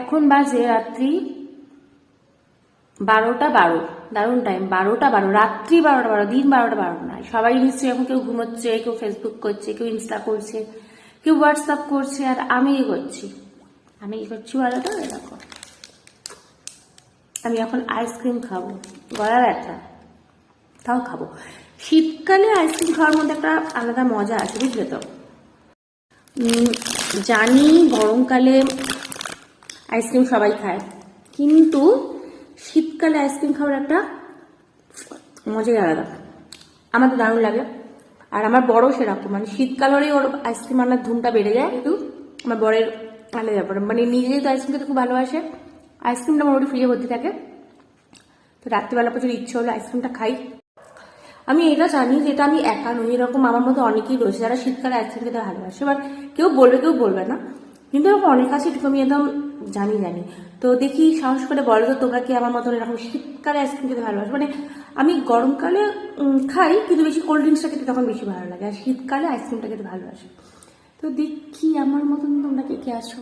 এখন বাজে রাত্রি 12টা 12। দারুণ টাইম, 12টা 12, রাত্রি 12টা 12, দিন 12টা 12 নয়। সবাই নিশ্চয়ই এখন কেউ ঘুমোচ্ছে, কেউ ফেসবুক করছে, কেউ ইনস্টা করছে, কেউ হোয়াটসঅ্যাপ করছে, আর আমি কি করছি বলো তো? এরকম আমি এখন আইসক্রিম খাবো, গলা ব্যথা তাও খাবো। শীতকালে আইসক্রিম খাওয়ার মধ্যে একটা আলাদা মজা আছে, বুঝলে তো? জানি গরমকালে আইসক্রিম সবাই খায়, কিন্তু শীতকালে আইসক্রিম খাওয়ার একটা মজাই আলাদা। আমার তো দারুণ লাগে। আর আমার বড় সেরকম, মানে শীতকাল হলেই ওর আইসক্রিম আনার ধুমটা বেড়ে যায়। কিন্তু আমার বরের আলাদা ব্যাপার, মানে নিজে যেহেতু আইসক্রিম খেতে খুব ভালোবাসে, আইসক্রিমটা মোটামুটি ফ্রিজে ভর্তি থাকে। তো রাত্রিবেলা প্রচুর ইচ্ছে হলো আইসক্রিমটা খাই। আমি এটা জানি যে এটা আমি একা নই, এরকম আমার মধ্যে অনেকেই রয়েছে যারা শীতকালে আইসক্রিম খেতে ভালোবাসে। এবার কেউ বলবে কেউ বলবে না, কিন্তু এরকম অনেক আছে, এটুকু আমি একদম জানি। তো দেখি, সাহস করে বলো তো তোমরা কি আমার মতন এরকম শীতকালে আইসক্রিম খেতে ভালোবাসো? মানে আমি গরমকালে খাই, কিন্তু বেশি কোল্ড ড্রিঙ্কসটা খেতে তখন বেশি ভালো লাগে, আর শীতকালে আইসক্রিমটা খেতে ভালোবাসি। তো দেখি আমার মতন তোমরা কে কে আসো।